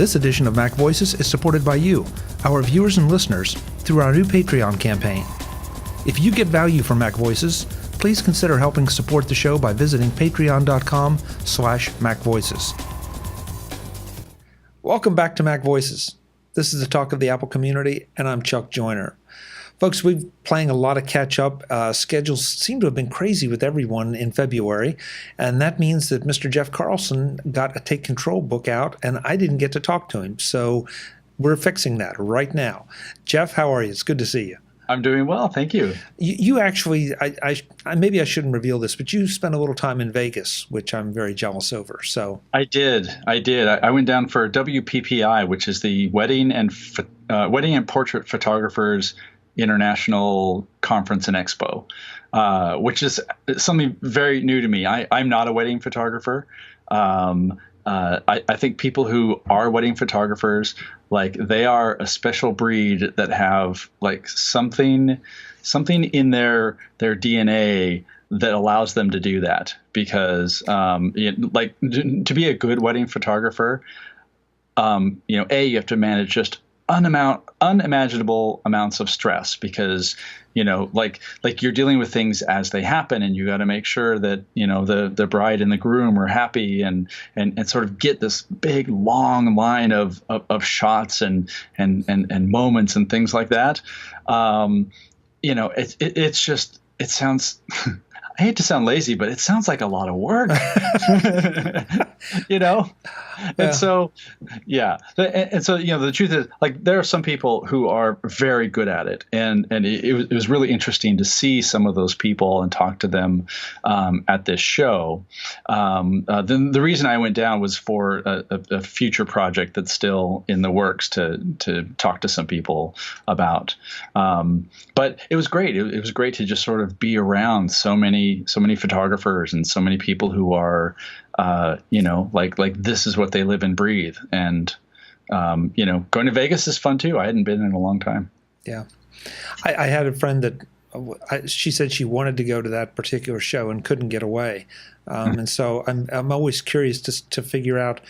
This edition of MacVoices is supported by you, our viewers and listeners, through our new Patreon campaign. If you get value from MacVoices, please consider helping support the show by visiting patreon.com/MacVoices. Welcome back to MacVoices. This is the talk of the Apple community, and I'm Chuck Joyner. Folks, we've playing a lot of catch-up. Schedules seem to have been crazy with everyone in February, and that means that Mr. Jeff Carlson got a Take Control book out, and I didn't get to talk to him. So we're fixing that right now. Jeff, how are you? It's good to see you. I'm doing well, thank you. You actually, maybe I shouldn't reveal this, but you spent a little time in Vegas, which I'm very jealous over. So I did. I went down for WPPI, which is the Wedding and Portrait Photographers International Conference and Expo, which is something very new to me. I'm not a wedding photographer. I think people who are wedding photographers, like, they are a special breed that have like something in their DNA that allows them to do that. Because like, to be a good wedding photographer, you have to manage just unimaginable amounts of stress, because like you're dealing with things as they happen, and you got to make sure that the bride and the groom are happy, and sort of get this big long line of shots and moments and things like that. It sounds I hate to sound lazy, but it sounds like a lot of work. And so, yeah. And so, the truth is, like, there are some people who are very good at it. And it was really interesting to see some of those people and talk to them at this show. The reason I went down was for a future project that's still in the works to talk to some people about. But it was great. It was great to just sort of be around so many photographers and so many people who are, like this is what they live and breathe. And, going to Vegas is fun too. I hadn't been in a long time. Yeah. I had a friend that she said she wanted to go to that particular show and couldn't get away. And so I'm always curious to figure out,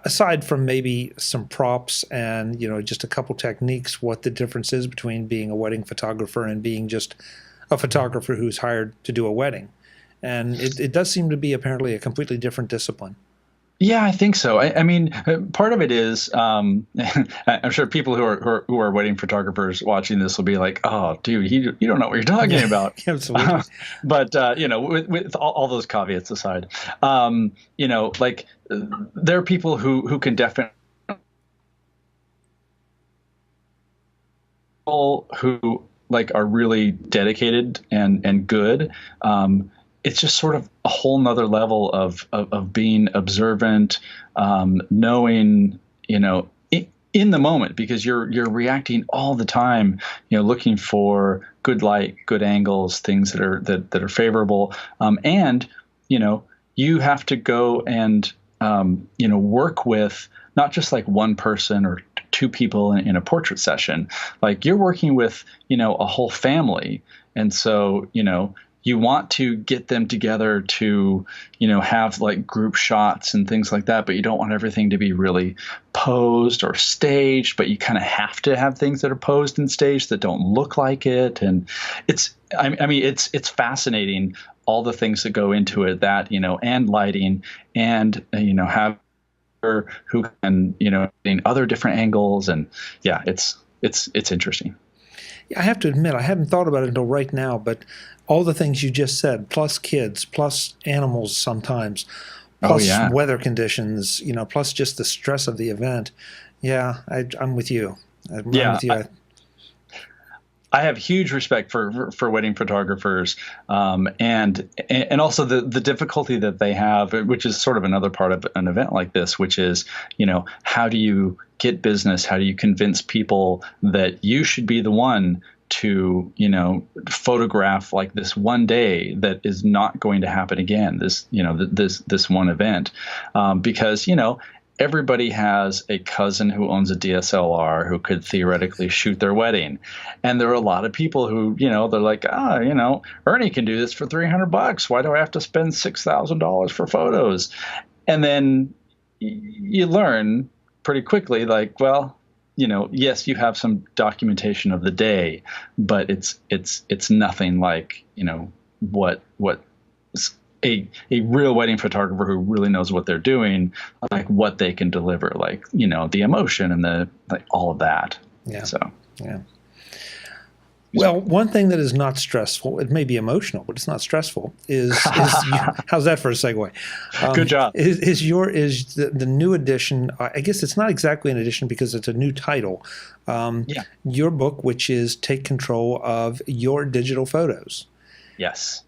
aside from maybe some props and, just a couple techniques, what the difference is between being a wedding photographer and being just a photographer who's hired to do a wedding. And it does seem to be apparently a completely different discipline. Yeah, I think so. I mean, part of it is, I'm sure people who are wedding photographers watching this will be like, "Oh, dude, you don't know what you're talking about." Absolutely. But with all those caveats aside, like, there are people who can definitely, who like are really dedicated and good. It's just sort of a whole nother level of being observant, knowing, in the moment, because you're reacting all the time, looking for good light, good angles, things that are favorable. And, you have to go and, work with not just like one person or two people in a portrait session. Like, you're working with, a whole family. And so, you want to get them together to, have like group shots and things like that, but you don't want everything to be really posed or staged, but you kind of have to have things that are posed and staged that don't look like it. And it's fascinating, all the things that go into it, that, and lighting, and, have who can, in other different angles. And yeah, it's interesting. I have to admit, I hadn't thought about it until right now, but all the things you just said, plus kids, plus animals sometimes, plus weather conditions, plus just the stress of the event. Yeah, I'm with you. I'm with you. I have huge respect for wedding photographers, and also the difficulty that they have, which is sort of another part of an event like this, which is, how do you get business? How do you convince people that you should be the one to, photograph like this one day that is not going to happen again, this one event, because, everybody has a cousin who owns a DSLR who could theoretically shoot their wedding. And there are a lot of people who, they're like, Ernie can do this for $300. Why do I have to spend $6,000 for photos? And then you learn pretty quickly, like, well, yes, you have some documentation of the day, but it's nothing like, what a real wedding photographer who really knows what they're doing, like what they can deliver, like, the emotion and the, like, all of that. Yeah. So, yeah. Well, one thing that is not stressful, it may be emotional, but it's not stressful, is how's that for a segue? Good job. Is the new edition, I guess it's not exactly an edition because it's a new title, your book, which is Take Control of Your Digital Photos. Yes.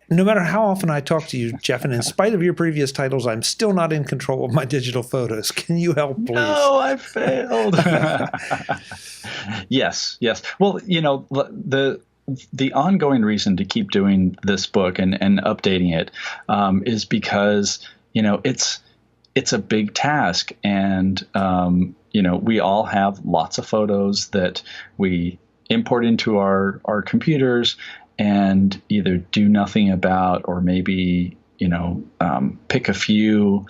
No matter how often I talk to you, Jeff, and in spite of your previous titles, I'm still not in control of my digital photos. Can you help, please? No, I failed. Yes. Well, the ongoing reason to keep doing this book and updating it is because, it's a big task. And, we all have lots of photos that we import into our computers and either do nothing about, or maybe, pick a few,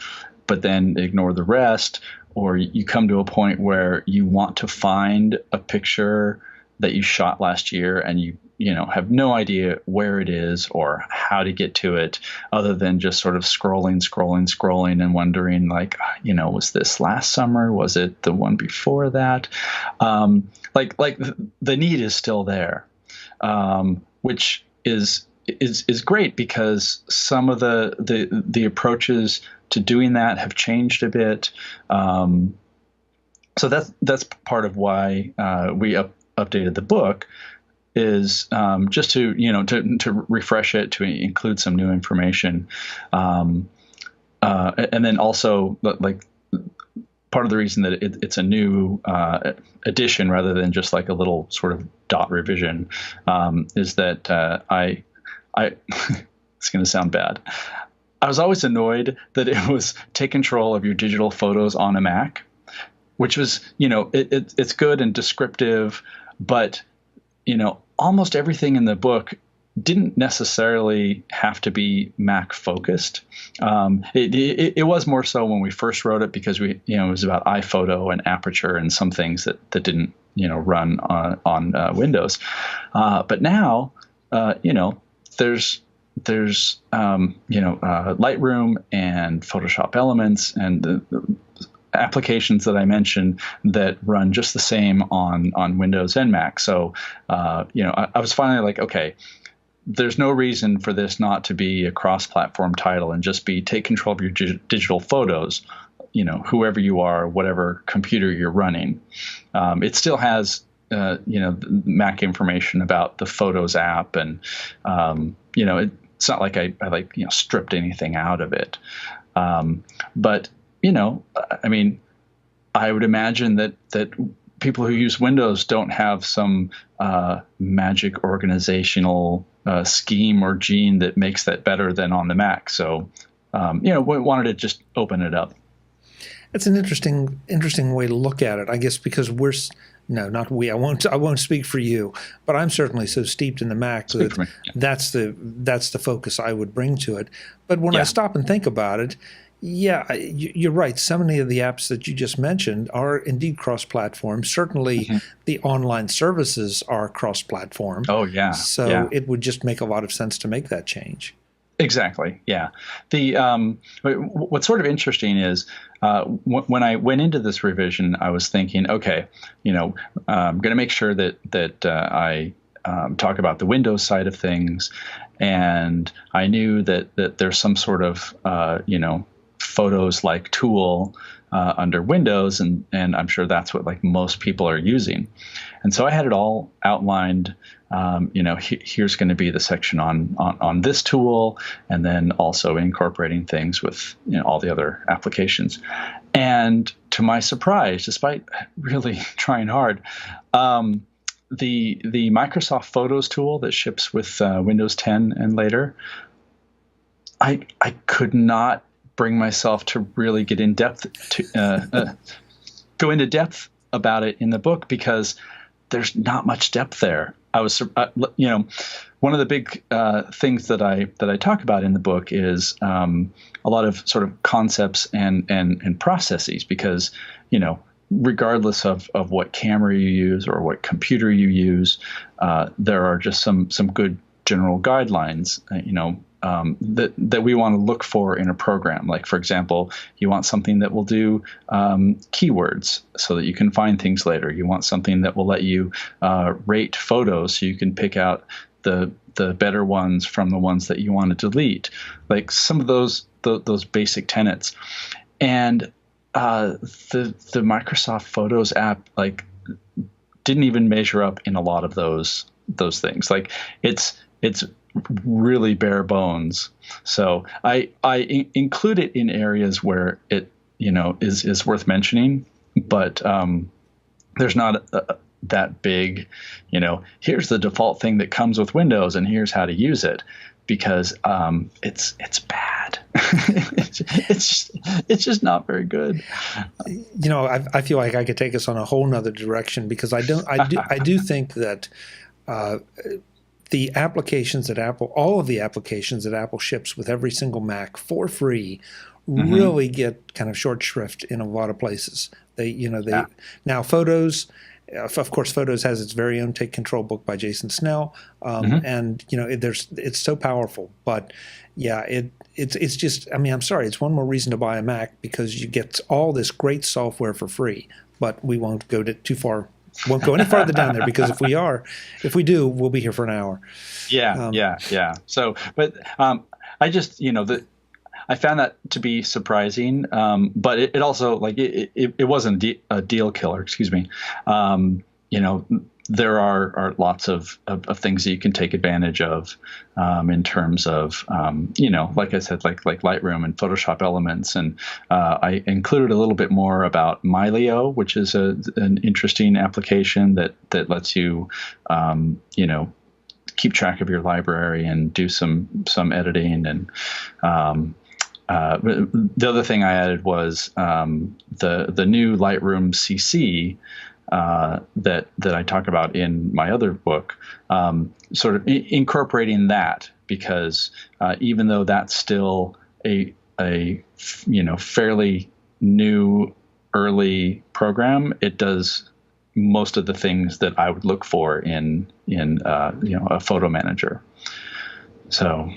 but then ignore the rest. Or you come to a point where you want to find a picture that you shot last year and you have no idea where it is or how to get to it, other than just sort of scrolling and wondering, like, was this last summer? Was it the one before that? Like the need is still there. Which is great, because some of the approaches to doing that have changed a bit. So that's part of why we updated the book, is just to to refresh it, to include some new information, and then also, like, part of the reason that it's a new edition rather than just like a little sort of dot revision is that I it's going to sound bad. I was always annoyed that it was take control of your digital photos on a Mac, which was, it's good and descriptive, but, almost everything in the book didn't necessarily have to be Mac focused. It was more so when we first wrote it, because it was about iPhoto and aperture and some things that didn't, run on Windows. But now, there's Lightroom and Photoshop Elements and the applications that I mentioned that run just the same on Windows and Mac. So, I was finally like, okay, there's no reason for this not to be a cross-platform title and just be take control of your digital photos, whoever you are, whatever computer you're running. It still has, Mac information about the Photos app, and, it's not like I stripped anything out of it. But, I would imagine that people who use Windows don't have some magic organizational scheme or gene that makes that better than on the Mac. So, we wanted to just open it up. It's an interesting way to look at it, I guess, because not we. I won't speak for you, but I'm certainly so steeped in the Mac that that's the focus I would bring to it. But when I stop and think about it, you're right. So many of the apps that you just mentioned are indeed cross-platform. Certainly, the online services are cross-platform. Oh, yeah. So it would just make a lot of sense to make that change. Exactly. Yeah. What's sort of interesting is when I went into this revision, I was thinking, okay, I'm going to make sure that I talk about the Windows side of things, and I knew that there's some sort of Photos like tool under Windows, and I'm sure that's what like most people are using. And so I had it all outlined. Here's going to be the section on this tool, and then also incorporating things with all the other applications. And to my surprise, despite really trying hard, the Microsoft Photos tool that ships with Windows 10 and later, I could not bring myself to really get in depth to go into depth about it in the book, because there's not much depth there. I was, one of the big things that I talk about in the book is a lot of sort of concepts and processes, because, regardless of what camera you use or what computer you use, there are just some good general guidelines, that we want to look for in a program. Like, for example, you want something that will do keywords so that you can find things later. You want something that will let you rate photos so you can pick out the better ones from the ones that you want to delete. Like some of those basic tenets. And the Microsoft Photos app didn't even measure up in a lot of those things. Like it's really bare bones. So I include it in areas where it is worth mentioning, but there's not that big, here's the default thing that comes with Windows and here's how to use it, because it's bad. it's just not very good. I feel like I could take us on a whole nother direction, because I do think that the applications that all of the applications that Apple ships with every single Mac for free really get kind of short shrift in a lot of places. Now Photos, of course, Photos has its very own Take Control book by Jason Snell, and it's so powerful. But yeah, it's just, I'm sorry, it's one more reason to buy a Mac, because you get all this great software for free. But we won't go too far. Won't go any farther down there, because if we do, we'll be here for an hour. Yeah. So, but I just, I found that to be surprising, but it also, it wasn't a deal killer. Excuse me. There are lots of things that you can take advantage of in terms of, like I said, like Lightroom and Photoshop Elements. And I included a little bit more about Mylio, which is an interesting application that lets you, keep track of your library and do some editing. And the other thing I added was the new Lightroom CC that I talk about in my other book, sort of incorporating that, because even though that's still a fairly new early program, it does most of the things that I would look for in a photo manager. So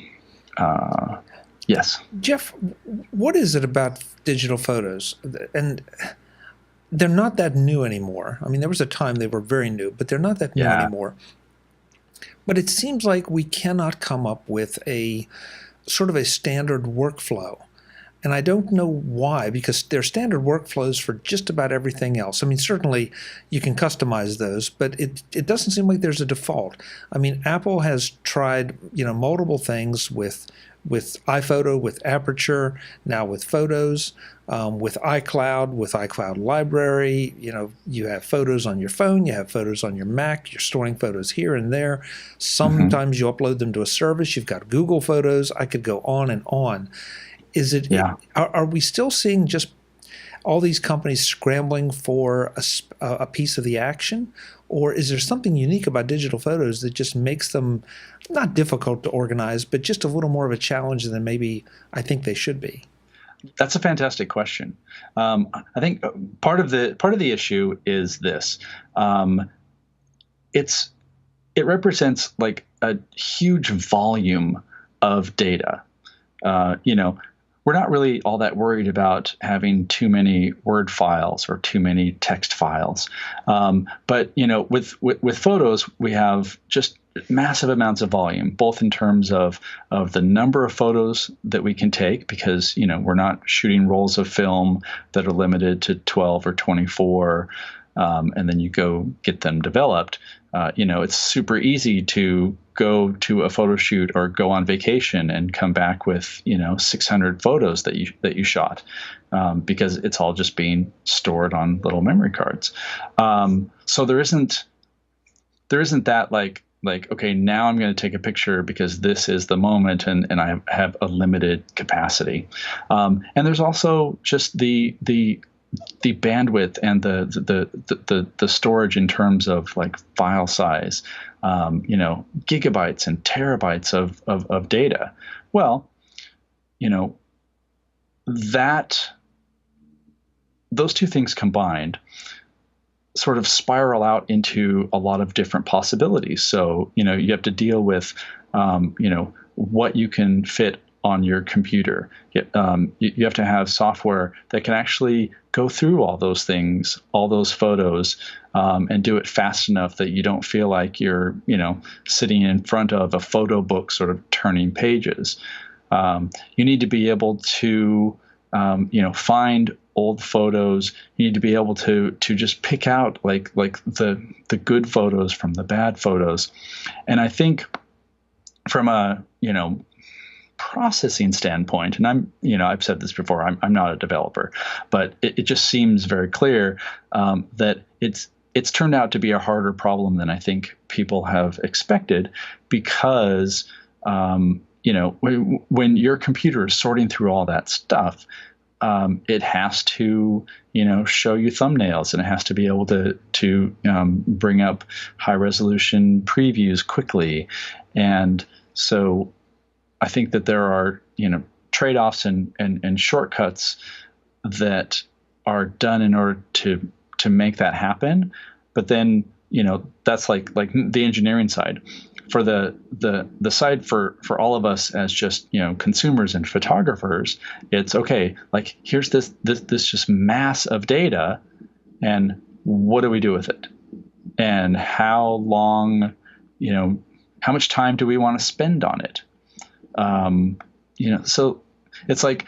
yes. Jeff, what is it about digital photos? And they're not that new anymore. There was a time they were very new, but they're not that new anymore. But it seems like we cannot come up with a sort of a standard workflow. And I don't know why, because they're standard workflows for just about everything else. certainly you can customize those, but it doesn't seem like there's a default. Apple has tried, multiple things with iPhoto, with Aperture, now with Photos, with iCloud, with iCloud Library. You have photos on your phone, you have photos on your Mac, you're storing photos here and there. Sometimes you upload them to a service, you've got Google Photos. I could go on and on. Are we still seeing just all these companies scrambling for a piece of the action? Or is there something unique about digital photos that just makes them not difficult to organize, but just a little more of a challenge than maybe I think they should be? That's a fantastic question. I think part of the issue is this. It represents like a huge volume of data. We're not really all that worried about having too many Word files or too many text files. But with photos, we have just massive amounts of volume, both in terms of the number of photos that we can take, because, we're not shooting rolls of film that are limited to 12 or 24, and then you go get them developed. It's super easy to go to a photo shoot or go on vacation and come back with 600 photos that you shot, because it's all just being stored on little memory cards. So there isn't that like okay, now I'm going to take a picture because this is the moment and I have a limited capacity. And there's also just the the bandwidth and the storage in terms of like file size, gigabytes and terabytes of data. Well, that those two things combined sort of spiral out into a lot of different possibilities. So, you have to deal with, what you can fit on your computer. You have to have software that can actually go through all those things, all those photos, and do it fast enough that you don't feel like you're, sitting in front of a photo book sort of turning pages. You need to be able to, find old photos. You need to be able to just pick out like the good photos from the bad photos. And I think from a, processing standpoint, and I've said this before, I'm not a developer, but it just seems very clear that it's turned out to be a harder problem than I think people have expected, because when your computer is sorting through all that stuff, it has to show you thumbnails, and it has to be able to bring up high resolution previews quickly. And so I think that there are, trade-offs and shortcuts that are done in order to make that happen. But then, that's like the engineering side. For the side for all of us as just, consumers and photographers, it's okay. Like, here's this just mass of data, and what do we do with it? And how long, how much time do we want to spend on it? So it's like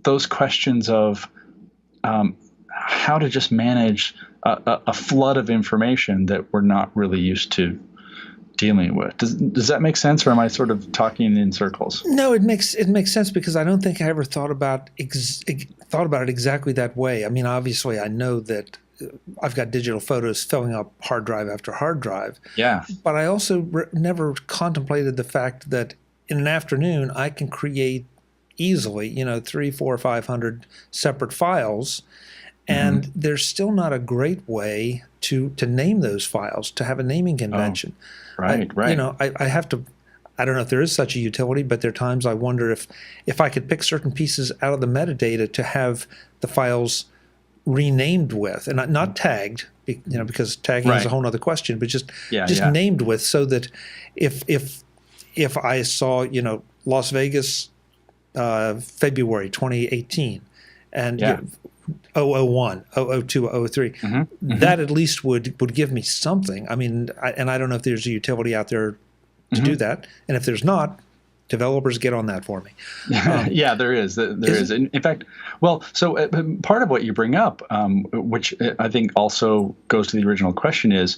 those questions of how to just manage a flood of information that we're not really used to dealing with. Does that make sense, or am I sort of talking in circles? No, it makes sense, because I don't think I ever thought about it exactly that way. I mean, obviously, I know that I've got digital photos filling up hard drive after hard drive. Yeah. But I also never contemplated the fact that in an afternoon I can create easily, 300, 400, 500 separate files, and there's still not a great way to name those files, to have a naming convention. Oh, right. I have to. I don't know if there is such a utility, but there are times I wonder if I could pick certain pieces out of the metadata to have the files renamed with, and not tagged, because tagging is a whole other question, but just named with, so that if I saw, Las Vegas, February 2018, and 001, 002, 003, that at least would give me something. I mean, I don't know if there's a utility out there to do that, and if there's not, developers, get on that for me. Yeah, there is. In fact, so part of what you bring up, which I think also goes to the original question, is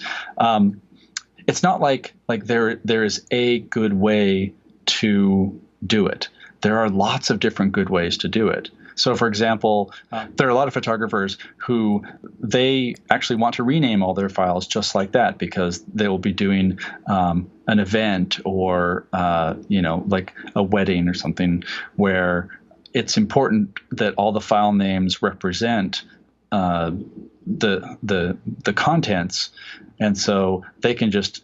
it's not like there is a good way to do it. There are lots of different good ways to do it. So, for example, there are a lot of photographers who they actually want to rename all their files just like that, because they will be doing an event or, like a wedding or something, where it's important that all the file names represent the contents. And so they can just,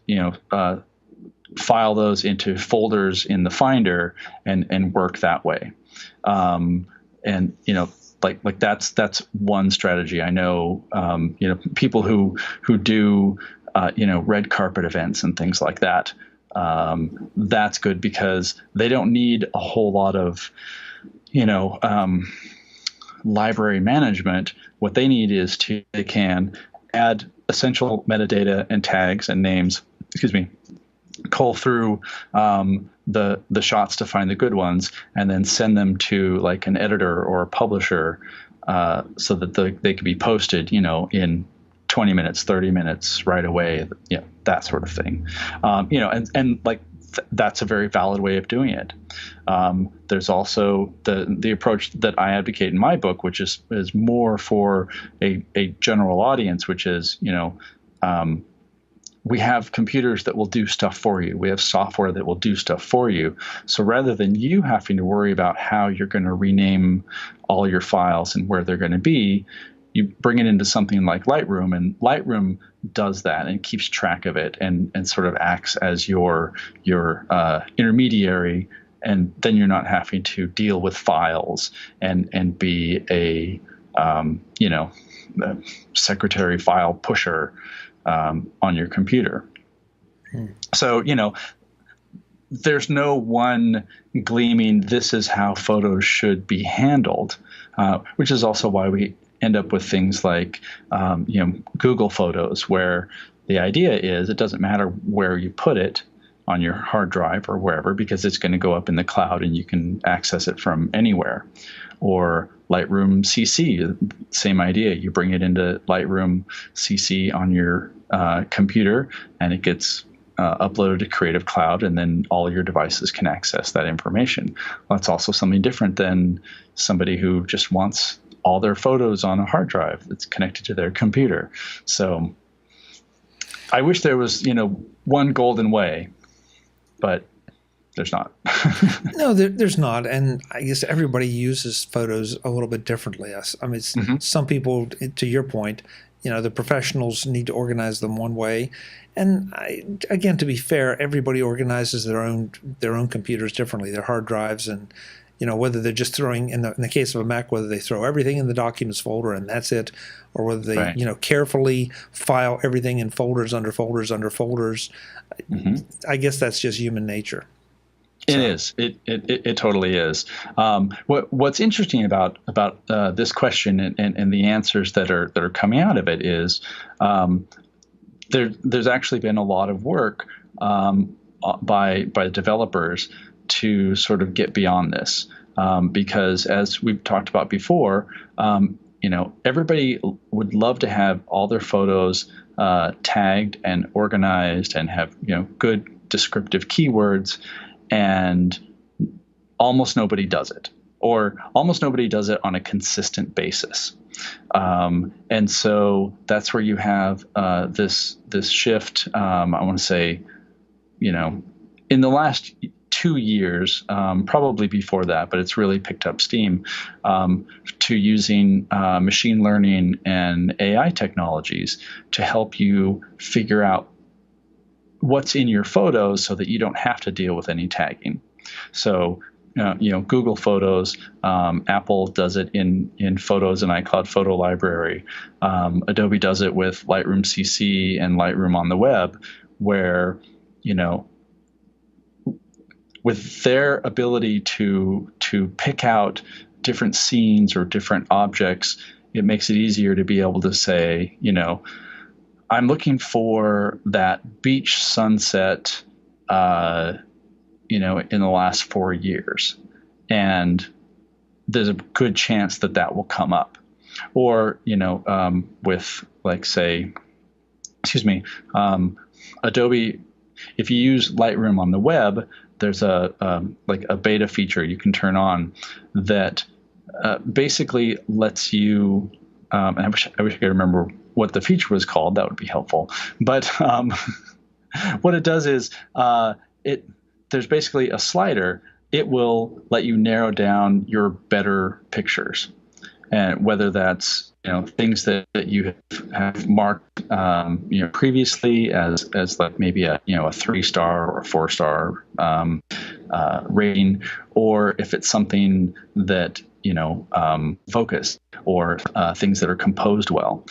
file those into folders in the Finder and work that way. And that's one strategy. I know, people who do, red carpet events and things like that. That's good, because they don't need a whole lot of, library management. What they need is they can add essential metadata and tags and names, cull through the shots to find the good ones, and then send them to like an editor or a publisher, so that they can be posted, in 20 minutes, 30 minutes, right away, that sort of thing. That's a very valid way of doing it. There's also the approach that I advocate in my book, which is more for a general audience, which is, we have computers that will do stuff for you. We have software that will do stuff for you. So rather than you having to worry about how you're going to rename all your files and where they're going to be, you bring it into something like Lightroom, and Lightroom does that and keeps track of it and sort of acts as your intermediary. And then you're not having to deal with files and be a secretary file pusher on your computer. So, there's no one gleaming, this is how photos should be handled, which is also why we end up with things like, Google Photos, where the idea is it doesn't matter where you put it on your hard drive or wherever, because it's going to go up in the cloud and you can access it from anywhere. Or Lightroom CC, same idea. You bring it into Lightroom CC on your computer, and it gets uploaded to Creative Cloud, and then all your devices can access that information. Well, that's also something different than somebody who just wants all their photos on a hard drive that's connected to their computer. So I wish there was, one golden way, but there's not. No, there's not. And I guess everybody uses photos a little bit differently. I mean, some people, to your point, the professionals need to organize them one way. And again, to be fair, everybody organizes their own computers differently, their hard drives, and whether they're just throwing, in the case of a Mac, whether they throw everything in the documents folder and that's it, or whether they right. Carefully file everything in folders under folders under folders. I guess that's just human nature. It is. It totally is. What's interesting about this question and the answers that are coming out of it is there's actually been a lot of work by developers to sort of get beyond this, because as we've talked about before, everybody would love to have all their photos tagged and organized and have good descriptive keywords. And almost nobody does it, or almost nobody does it on a consistent basis. And so that's where you have this shift. I want to say, in the last 2 years, probably before that, but it's really picked up steam, to using machine learning and AI technologies to help you figure out what's in your photos so that you don't have to deal with any tagging. So, Google Photos, Apple does it in Photos and iCloud Photo Library. Adobe does it with Lightroom CC and Lightroom on the web, where, with their ability to pick out different scenes or different objects, it makes it easier to be able to say, I'm looking for that beach sunset, in the last 4 years. And there's a good chance that will come up. Or, with Adobe, if you use Lightroom on the web, there's a beta feature you can turn on that basically lets you, and I wish I could remember what the feature was called. That would be helpful. But what it does is there's basically a slider. It will let you narrow down your better pictures, and whether that's things that you have marked previously as like maybe a 3-star or 4-star rating, or if it's something that focus or things that are composed well.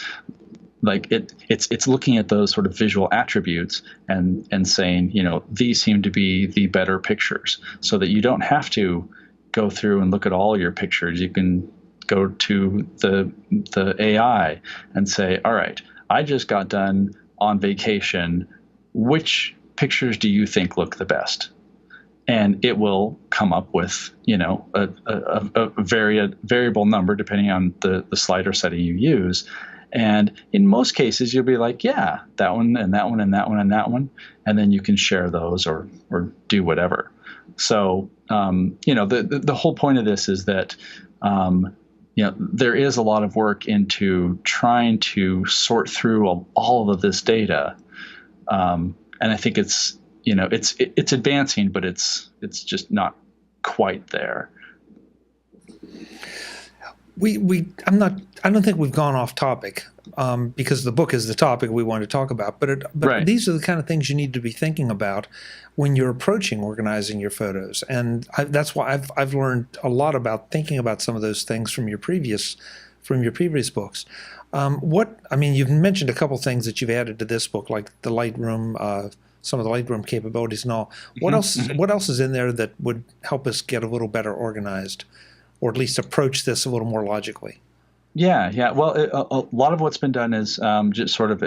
Like it's looking at those sort of visual attributes and saying, these seem to be the better pictures, so that you don't have to go through and look at all your pictures. You can go to the AI and say, all right, I just got done on vacation. Which pictures do you think look the best? And it will come up with, a variable number depending on the slider setting you use. And in most cases, you'll be like, yeah, that one and that one and that one and that one. And then you can share those or do whatever. So, the whole point of this is that, there is a lot of work into trying to sort through all of this data And I think it's it's advancing, but it's just not quite there. I don't think we've gone off topic, because the book is the topic we want to talk about. But Right. these are the kind of things you need to be thinking about when you're approaching organizing your photos, and that's why I've learned a lot about thinking about some of those things from your previous books. You've mentioned a couple things that you've added to this book, like the Lightroom, some of the Lightroom capabilities and all. What else? What else is in there that would help us get a little better organized, or at least approach this a little more logically? Yeah. Well, a lot of what's been done is just sort of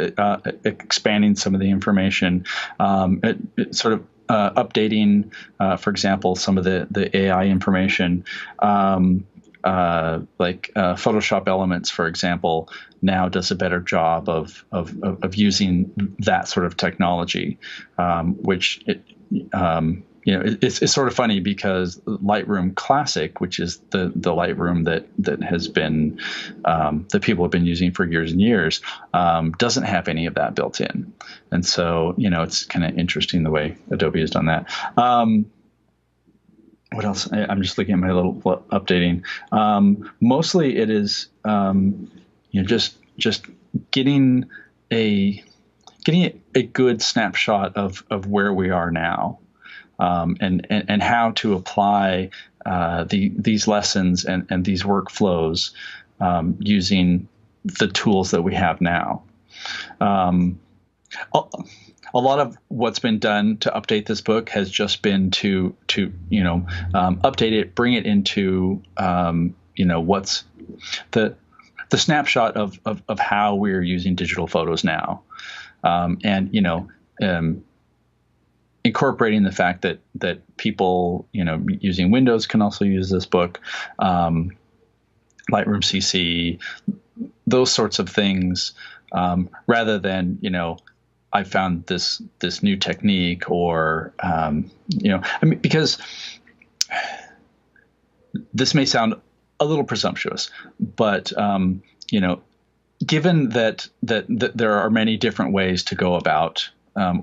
expanding some of the information, sort of updating, for example, some of the AI information, like Photoshop Elements, for example, now does a better job of using that sort of technology, which it's sort of funny because Lightroom Classic, which is the Lightroom that has been that people have been using for years and years, doesn't have any of that built in, and so it's kind of interesting the way Adobe has done that. What else? I'm just looking at my little updating. Mostly it is just getting a good snapshot of where we are now. And how to apply these lessons and these workflows using the tools that we have now. A lot of what's been done to update this book has just been to update it, bring it into what's the snapshot of how we're using digital photos now, incorporating the fact that people, using Windows can also use this book, Lightroom CC, those sorts of things, rather than, I found this new technique, or, because this may sound a little presumptuous, but, given that there are many different ways to go about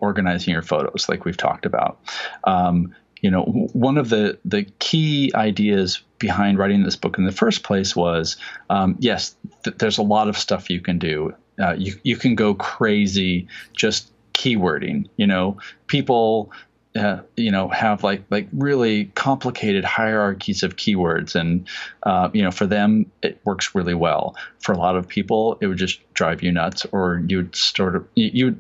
organizing your photos, like we've talked about. One of the key ideas behind writing this book in the first place was, yes, there's a lot of stuff you can do. You can go crazy just keywording. People have like really complicated hierarchies of keywords, and for them it works really well. For a lot of people, it would just drive you nuts, or you'd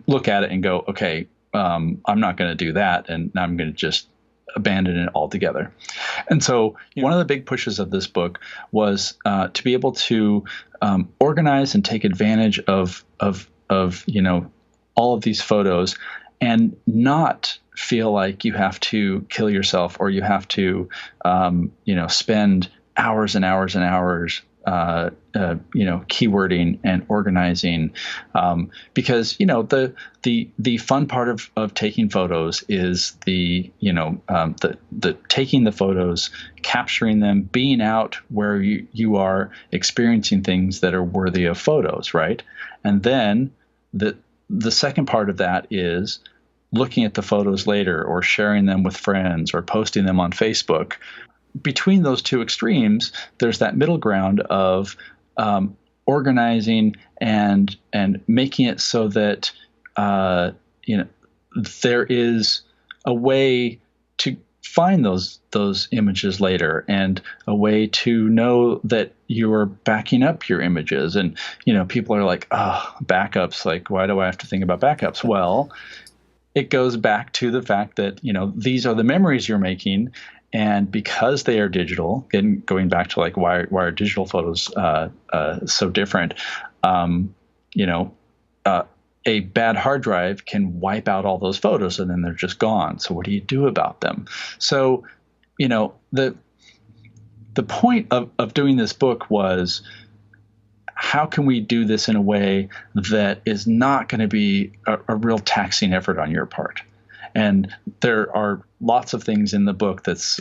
look at it and go, okay, I'm not going to do that, and I'm going to just abandon it altogether. And so one of the big pushes of this book was to be able to organize and take advantage of all of these photos, and not feel like you have to kill yourself, or you have to, spend hours and hours and hours, keywording and organizing, because the fun part of taking photos is the taking the photos, capturing them, being out where you are experiencing things that are worthy of photos, right? And then the second part of that is looking at the photos later, or sharing them with friends, or posting them on Facebook. Between those two extremes, there's that middle ground of organizing and making it so that there is a way to find those images later, and a way to know that you're backing up your images. And people are like, oh, backups, like, why do I have to think about backups? Well, it goes back to the fact that these are the memories you're making, and because they are digital, and going back to like why are digital photos so different? A bad hard drive can wipe out all those photos, and then they're just gone. So what do you do about them? So the point of doing this book was, how can we do this in a way that is not going to be a real taxing effort on your part? And there are lots of things in the book that's,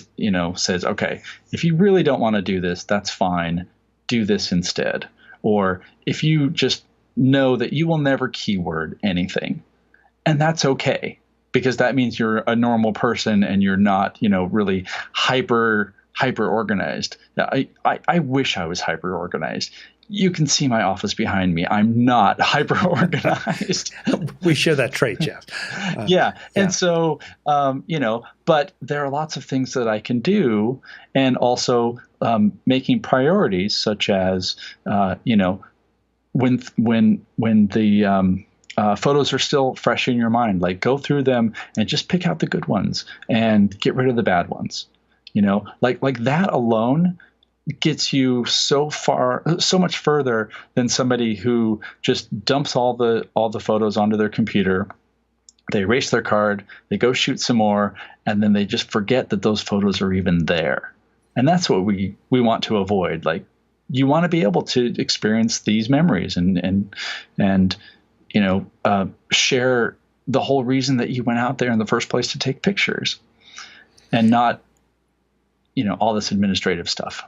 says, okay, if you really don't want to do this, that's fine. Do this instead. Or if you just know that you will never keyword anything, And that's okay, because that means you're a normal person and you're not, really hyper organized. I wish I was hyper organized. You can see my office behind me. I'm not hyper organized. We share that trait, Jeff. Yeah. And so, but there are lots of things that I can do, and also making priorities, such as, when the photos are still fresh in your mind, like go through them and just pick out the good ones and get rid of the bad ones. Like that alone gets you so much further than somebody who just dumps all the photos onto their computer. They erase their card, they go shoot some more, and then they just forget that those photos are even there. And that's what we want to avoid. Like, you want to be able to experience these memories and share the whole reason that you went out there in the first place to take pictures, and not, all this administrative stuff.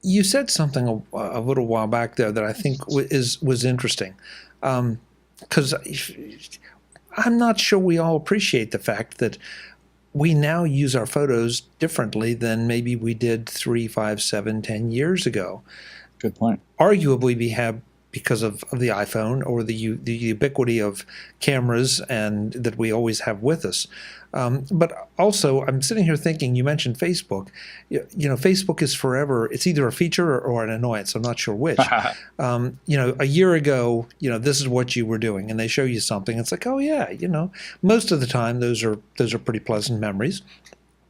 You said something a little while back there that I think was interesting, because I'm not sure we all appreciate the fact that we now use our photos differently than maybe we did 3, 5, 7, 10 years ago. Good point. Arguably, we have, because of the iPhone or the ubiquity of cameras and that we always have with us. But also, I'm sitting here thinking, you mentioned Facebook. Facebook is forever. It's either a feature or an annoyance. I'm not sure which. A year ago, this is what you were doing, and they show you something. It's like, oh yeah, most of the time those are pretty pleasant memories.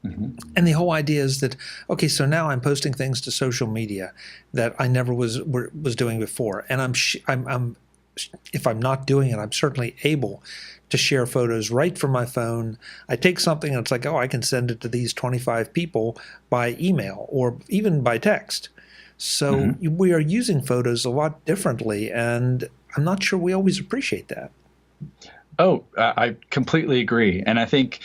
Mm-hmm. And the whole idea is that, okay, so now I'm posting things to social media that I never was doing before, and I'm if I'm not doing it, I'm certainly able to share photos right from my phone. I take something and it's like, oh, I can send it to these 25 people by email or even by text. So mm-hmm. we are using photos a lot differently, and I'm not sure we always appreciate that. Oh, I completely agree, and I think.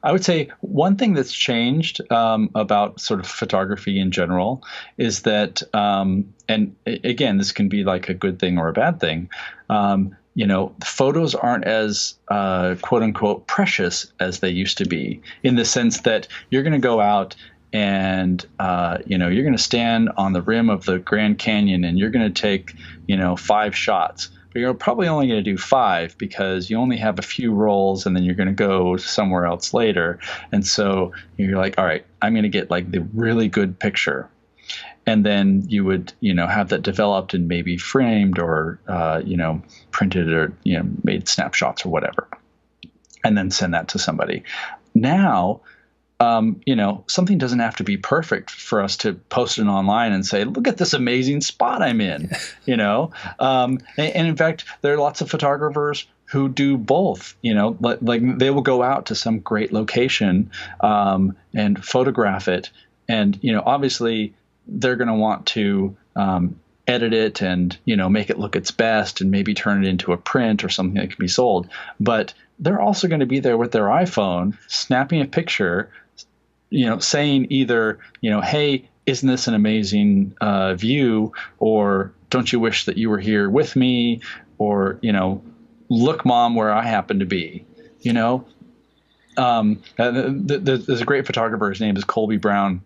I would say one thing that's changed about sort of photography in general is that, and again, this can be like a good thing or a bad thing. Photos aren't as quote unquote precious as they used to be, in the sense that you're going to go out and you're going to stand on the rim of the Grand Canyon and you're going to take 5 shots. But you're probably only going to do 5 because you only have a few rolls, and then you're going to go somewhere else later. And so you're like, all right, I'm going to get like the really good picture. And then you would, have that developed and maybe framed or, printed or, made snapshots or whatever, and then send that to somebody. Now, something doesn't have to be perfect for us to post it online and say, look at this amazing spot I'm in, and in fact, there are lots of photographers who do both, like they will go out to some great location and photograph it. And, obviously they're going to want to edit it and, make it look its best and maybe turn it into a print or something that can be sold. But they're also going to be there with their iPhone, snapping a picture, saying either, hey, isn't this an amazing view? Or don't you wish that you were here with me? Or, look, Mom, where I happen to be, There's a great photographer. His name is Colby Brown,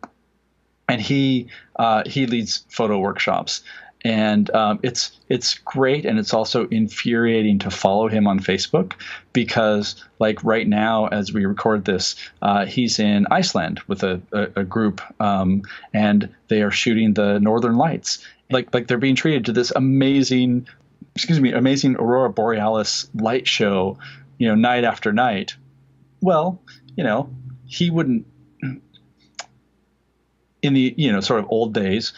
and he leads photo workshops. And it's great, and it's also infuriating to follow him on Facebook because, like right now, as we record this, he's in Iceland with a group, and they are shooting the Northern Lights. Like they're being treated to this amazing aurora borealis light show, night after night. Well, he wouldn't in the sort of old days.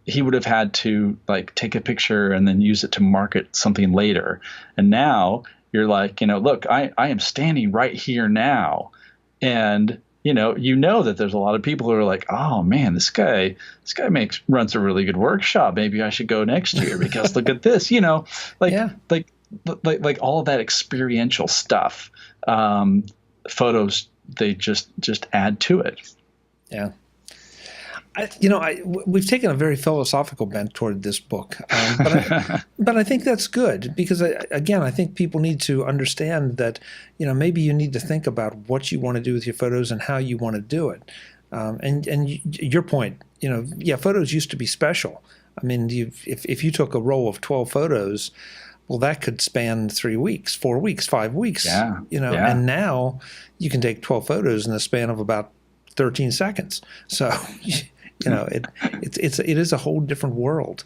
He would have had to like take a picture and then use it to market something later. And now you're like, look, I am standing right here now. And, that there's a lot of people who are like, oh man, this guy runs a really good workshop. Maybe I should go next year because look at this, like all of that experiential stuff. Photos, they just add to it. Yeah. We've taken a very philosophical bent toward this book, but I think that's good because I think people need to understand that maybe you need to think about what you want to do with your photos and how you want to do it. Your point, photos used to be special. I mean, if you took a roll of 12 photos, well, that could span 3 weeks, 4 weeks, 5 weeks. And now you can take 12 photos in the span of about 13 seconds. So. It is a whole different world,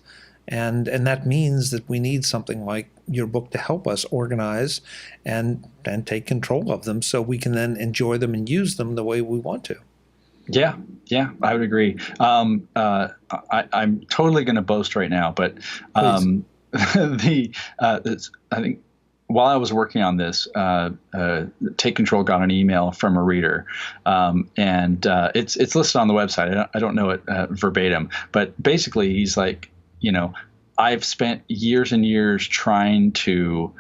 and that means that we need something like your book to help us organize and take control of them, so we can then enjoy them and use them the way we want to. Yeah, I would agree. I'm totally going to boast right now, but I think. While I was working on this, Take Control got an email from a reader, and it's listed on the website. I don't know it verbatim, but basically he's like, I've spent years and years trying to,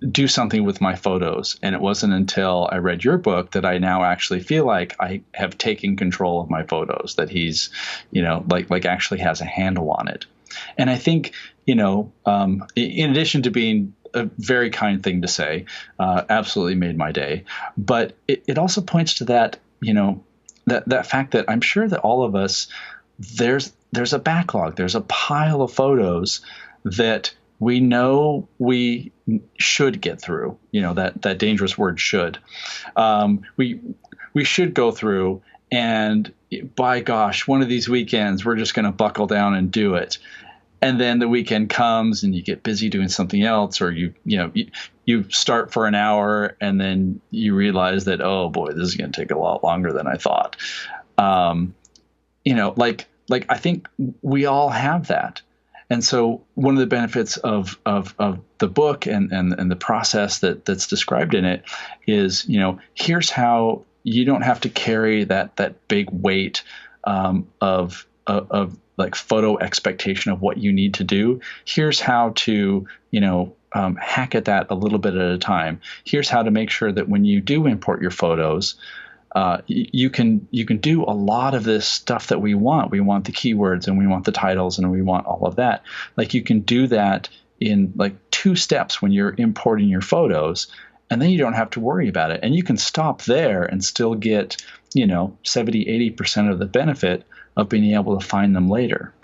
do something with my photos, and it wasn't until I read your book that I now actually feel like I have taken control of my photos. That he's, like actually has a handle on it. And I think, in addition to being a very kind thing to say, absolutely made my day. But it also points to that, that fact that I'm sure that all of us, there's a backlog, there's a pile of photos that we know we should get through, that dangerous word should. We should go through, and by gosh, one of these weekends, we're just going to buckle down and do it. And then the weekend comes and you get busy doing something else, or you start for an hour and then you realize that, oh boy, this is going to take a lot longer than I thought. Like I think we all have that. And so one of the benefits of the book and the process that's described in it is, here's how you don't have to carry that big weight of like photo expectation of what you need to do. Here's how to, hack at that a little bit at a time. Here's how to make sure that when you do import your photos, you can do a lot of this stuff that we want. We want the keywords and we want the titles and we want all of that. Like you can do that in like 2 steps when you're importing your photos, and then you don't have to worry about it. And you can stop there and still get, 70-80% of the benefit of being able to find them later.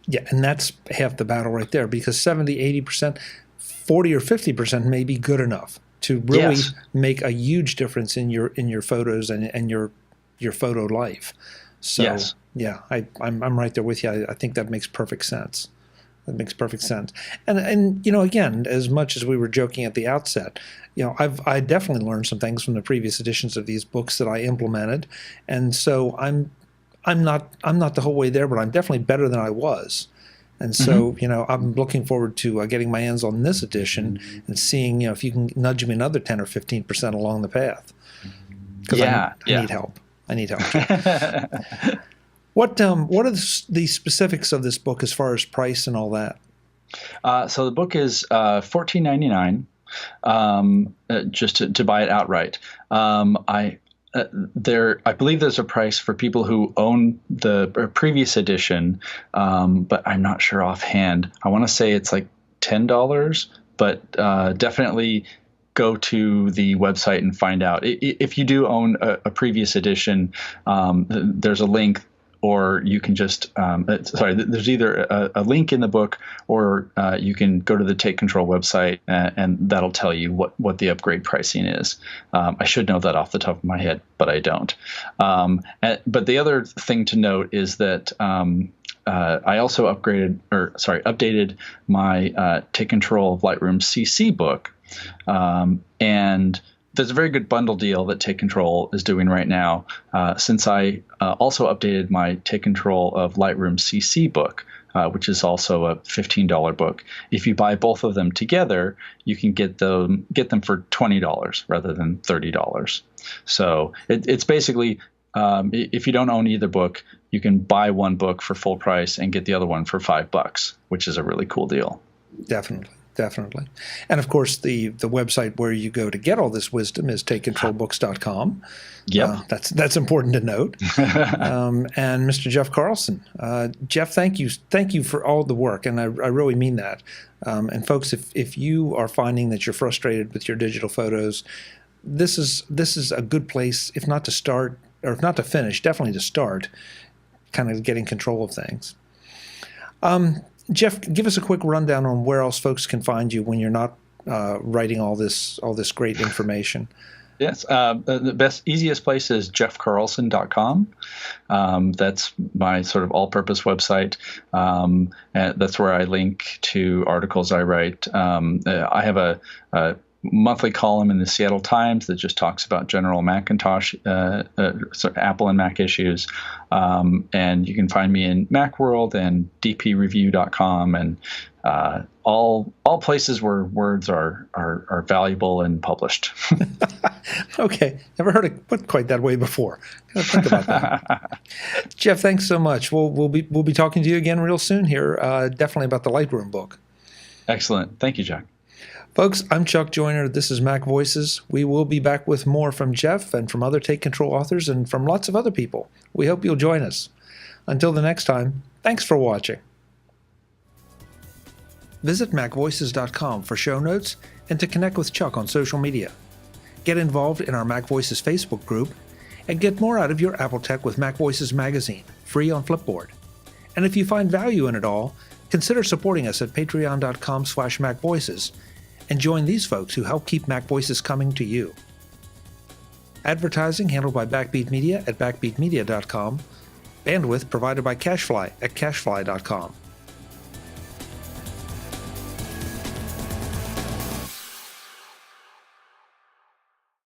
Yeah, and that's half the battle right there, because 70-80%, 40 or 50% may be good enough to really make a huge difference in your photos and your photo life. So yeah, I'm right there with you. I think that makes perfect sense. That makes perfect sense. And again, as much as we were joking at the outset, I definitely learned some things from the previous editions of these books that I implemented, and so I'm not the whole way there, but I'm definitely better than I was. And so, I'm looking forward to getting my hands on this edition and seeing, if you can nudge me another 10 or 15% along the path. Because I need help. I need help. What are the specifics of this book as far as price and all that? So the book is $14.99 just to buy it outright. I believe there's a price for people who own the previous edition, but I'm not sure offhand. I want to say it's like $10, but definitely go to the website and find out. If you do own a previous edition, there's a link, or you can just there's either a link in the book, or you can go to the Take Control website, and that'll tell you what the upgrade pricing is. I should know that off the top of my head, but I don't. But the other thing to note is that I also updated my Take Control of Lightroom CC book, and there's a very good bundle deal that Take Control is doing right now, since I also updated my Take Control of Lightroom CC book, which is also a $15 book. If you buy both of them together, you can get them for $20 rather than $30. So it's basically, if you don't own either book, you can buy one book for full price and get the other one for $5, which is a really cool deal. Definitely. Definitely. And of course, the website where you go to get all this wisdom is takecontrolbooks.com. Yep. That's important to note. And Mr. Jeff Carlson. Jeff, thank you for all the work, and I really mean that. And folks, if you are finding that you're frustrated with your digital photos, this is a good place, if not to start, or if not to finish, definitely to start, kind of getting control of things. Jeff, give us a quick rundown on where else folks can find you when you're not writing all this great information. Yes, the easiest place is jeffcarlson.com. That's my sort of all-purpose website. And that's where I link to articles I write. I have a monthly column in the Seattle Times that just talks about general Macintosh, sort of Apple and Mac issues. And you can find me in Macworld and dpreview.com and all places where words are valuable and published. Okay, never heard it put quite that way before. Gotta think about that. Jeff, thanks so much. We'll be talking to you again real soon here, definitely about the Lightroom book. Excellent. Thank you, Jack. Folks, I'm Chuck Joyner. This is Mac Voices. We will be back with more from Jeff and from other Take Control authors and from lots of other people. We hope you'll join us. Until the next time, thanks for watching. Visit MacVoices.com for show notes and to connect with Chuck on social media. Get involved in our Mac Voices Facebook group and get more out of your Apple Tech with Mac Voices magazine, free on Flipboard. And if you find value in it all, consider supporting us at patreon.com/MacVoices and join these folks who help keep Mac Voices coming to you. Advertising handled by Backbeat Media at backbeatmedia.com. Bandwidth provided by CacheFly at cachefly.com.